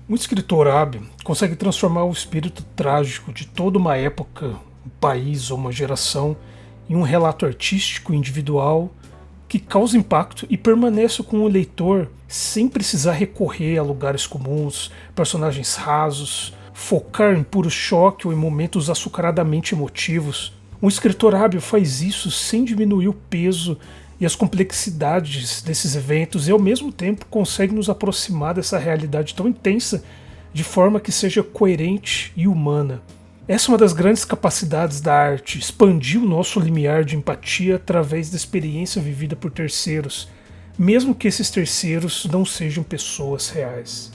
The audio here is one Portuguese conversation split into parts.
Um escritor hábil consegue transformar o espírito trágico de toda uma época, um país ou uma geração em um relato artístico individual que causa impacto e permanece com o leitor sem precisar recorrer a lugares comuns, personagens rasos, focar em puro choque ou em momentos açucaradamente emotivos. Um escritor hábil faz isso sem diminuir o peso e as complexidades desses eventos e ao mesmo tempo consegue nos aproximar dessa realidade tão intensa de forma que seja coerente e humana. Essa é uma das grandes capacidades da arte, expandir o nosso limiar de empatia através da experiência vivida por terceiros, mesmo que esses terceiros não sejam pessoas reais.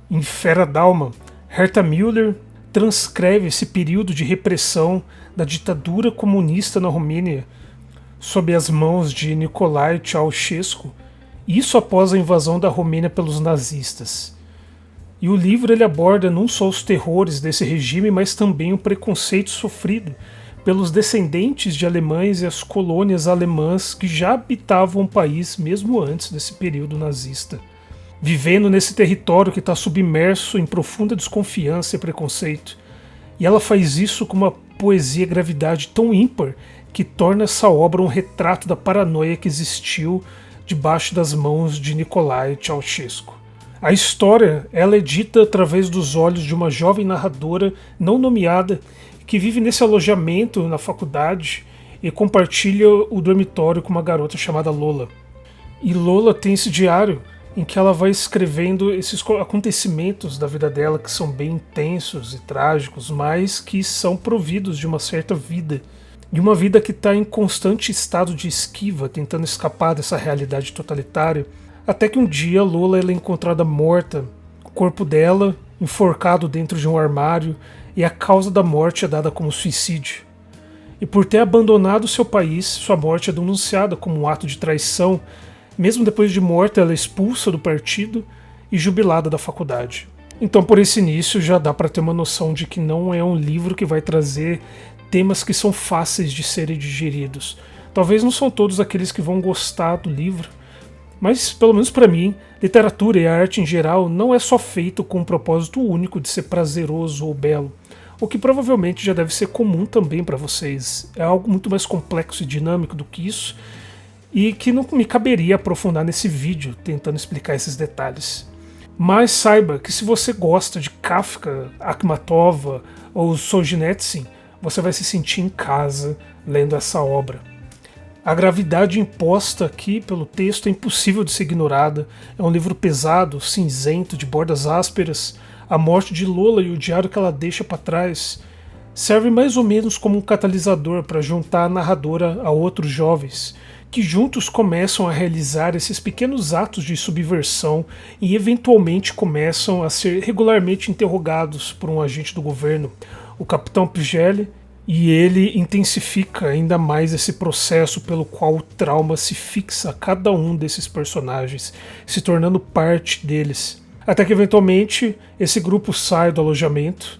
Em Fera d'Alma, Herta Müller transcreve esse período de repressão da ditadura comunista na Romênia sob as mãos de Nicolae Ceausescu, isso após a invasão da Romênia pelos nazistas. E o livro ele aborda não só os terrores desse regime, mas também o preconceito sofrido pelos descendentes de alemães e as colônias alemãs que já habitavam o país mesmo antes desse período nazista. Vivendo nesse território que está submerso em profunda desconfiança e preconceito. E ela faz isso com uma poesia e gravidade tão ímpar que torna essa obra um retrato da paranoia que existiu debaixo das mãos de Nicolae Ceausescu. A história ela é dita através dos olhos de uma jovem narradora não nomeada que vive nesse alojamento na faculdade e compartilha o dormitório com uma garota chamada Lola. E Lola tem esse diário em que ela vai escrevendo esses acontecimentos da vida dela que são bem intensos e trágicos, mas que são providos de uma certa vida. De uma vida que está em constante estado de esquiva, tentando escapar dessa realidade totalitária, até que um dia Lola ela é encontrada morta, o corpo dela enforcado dentro de um armário e a causa da morte é dada como suicídio. E por ter abandonado seu país, sua morte é denunciada como um ato de traição. Mesmo depois de morta, ela é expulsa do partido e jubilada da faculdade. Então, por esse início, já dá para ter uma noção de que não é um livro que vai trazer temas que são fáceis de serem digeridos. Talvez não são todos aqueles que vão gostar do livro, mas, pelo menos para mim, literatura e a arte em geral não é só feito com um propósito único de ser prazeroso ou belo, o que provavelmente já deve ser comum também para vocês. É algo muito mais complexo e dinâmico do que isso, e que não me caberia aprofundar nesse vídeo tentando explicar esses detalhes. Mas saiba que se você gosta de Kafka, Akhmatova ou Solzhenitsyn, você vai se sentir em casa lendo essa obra. A gravidade imposta aqui pelo texto é impossível de ser ignorada. É um livro pesado, cinzento, de bordas ásperas. A morte de Lola e o diário que ela deixa para trás serve mais ou menos como um catalisador para juntar a narradora a outros jovens, que juntos começam a realizar esses pequenos atos de subversão e eventualmente começam a ser regularmente interrogados por um agente do governo, o Capitão Pigeli, e ele intensifica ainda mais esse processo pelo qual o trauma se fixa a cada um desses personagens, se tornando parte deles. Até que eventualmente esse grupo sai do alojamento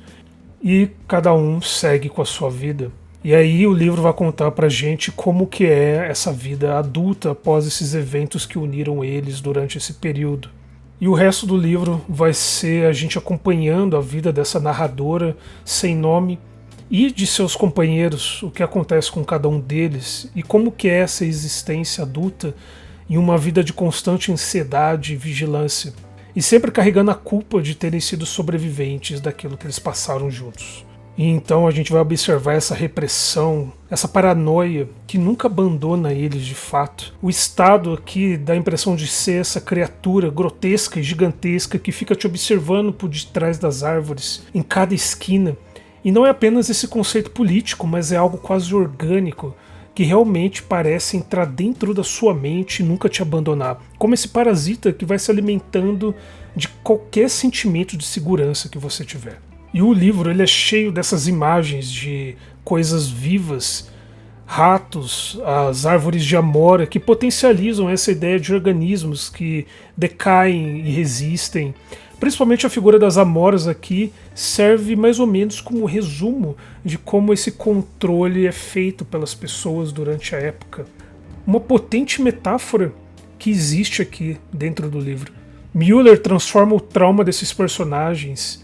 e cada um segue com a sua vida. E aí o livro vai contar pra gente como que é essa vida adulta após esses eventos que uniram eles durante esse período. E o resto do livro vai ser a gente acompanhando a vida dessa narradora sem nome e de seus companheiros, o que acontece com cada um deles e como que é essa existência adulta em uma vida de constante ansiedade e vigilância, e sempre carregando a culpa de terem sido sobreviventes daquilo que eles passaram juntos. E então a gente vai observar essa repressão, essa paranoia que nunca abandona eles de fato. O estado aqui dá a impressão de ser essa criatura grotesca e gigantesca que fica te observando por detrás das árvores, em cada esquina. E não é apenas esse conceito político, mas é algo quase orgânico, que realmente parece entrar dentro da sua mente e nunca te abandonar. Como esse parasita que vai se alimentando de qualquer sentimento de segurança que você tiver. E o livro ele é cheio dessas imagens de coisas vivas, ratos, as árvores de amora, que potencializam essa ideia de organismos que decaem e resistem. Principalmente a figura das amoras aqui serve mais ou menos como resumo de como esse controle é feito pelas pessoas durante a época. Uma potente metáfora que existe aqui dentro do livro. Müller transforma o trauma desses personagens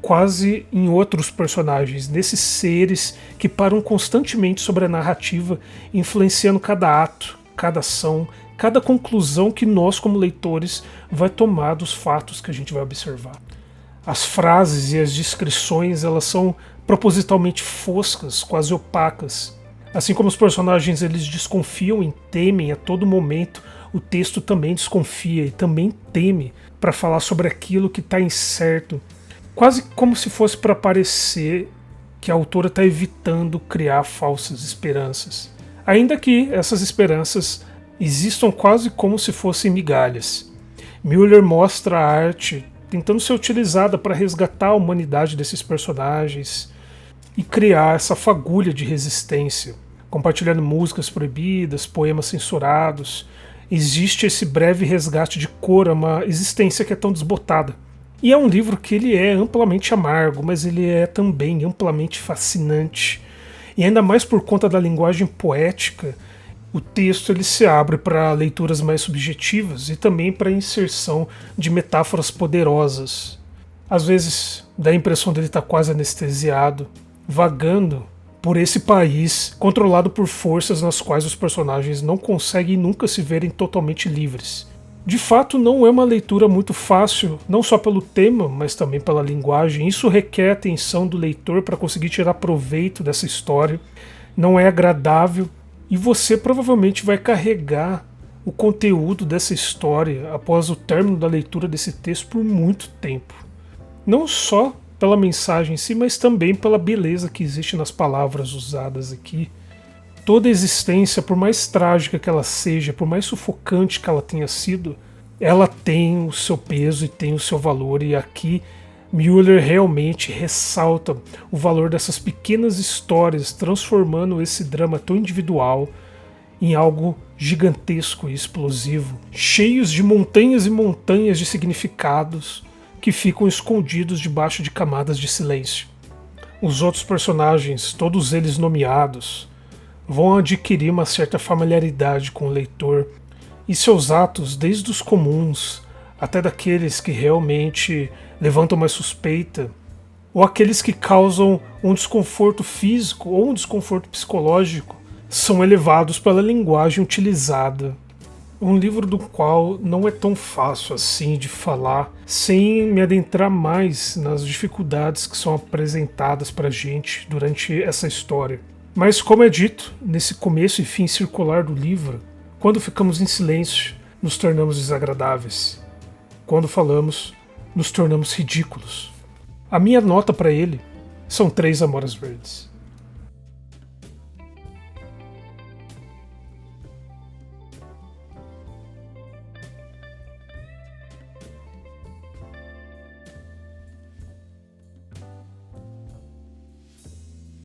quase em outros personagens, nesses seres que param constantemente sobre a narrativa, influenciando cada ato, cada ação, cada conclusão que nós, como leitores, vai tomar dos fatos que a gente vai observar. As frases e as descrições, elas são propositalmente foscas, quase opacas. Assim como os personagens eles desconfiam e temem a todo momento, o texto também desconfia e também teme para falar sobre aquilo que está incerto, quase como se fosse para parecer que a autora está evitando criar falsas esperanças. Ainda que essas esperanças existam quase como se fossem migalhas. Müller mostra a arte tentando ser utilizada para resgatar a humanidade desses personagens e criar essa fagulha de resistência, compartilhando músicas proibidas, poemas censurados. Existe esse breve resgate de cor a uma existência que é tão desbotada. E é um livro que ele é amplamente amargo, mas ele é também amplamente fascinante. E ainda mais por conta da linguagem poética, o texto ele se abre para leituras mais subjetivas e também para a inserção de metáforas poderosas. Às vezes dá a impressão dele estar quase anestesiado, vagando por esse país controlado por forças nas quais os personagens não conseguem nunca se verem totalmente livres. De fato, não é uma leitura muito fácil, não só pelo tema, mas também pela linguagem. Isso requer a atenção do leitor para conseguir tirar proveito dessa história. Não é agradável e você provavelmente vai carregar o conteúdo dessa história após o término da leitura desse texto por muito tempo. Não só pela mensagem em si, mas também pela beleza que existe nas palavras usadas aqui. Toda existência, por mais trágica que ela seja, por mais sufocante que ela tenha sido, ela tem o seu peso e tem o seu valor, e aqui Müller realmente ressalta o valor dessas pequenas histórias, transformando esse drama tão individual em algo gigantesco e explosivo, cheios de montanhas e montanhas de significados que ficam escondidos debaixo de camadas de silêncio. Os outros personagens, todos eles nomeados, vão adquirir uma certa familiaridade com o leitor, e seus atos, desde os comuns até daqueles que realmente levantam uma suspeita, ou aqueles que causam um desconforto físico ou um desconforto psicológico, são elevados pela linguagem utilizada. Um livro do qual não é tão fácil assim de falar, sem me adentrar mais nas dificuldades que são apresentadas para a gente durante essa história. Mas, como é dito, nesse começo e fim circular do livro, quando ficamos em silêncio, nos tornamos desagradáveis. Quando falamos, nos tornamos ridículos. A minha nota para ele são 3 amoras verdes.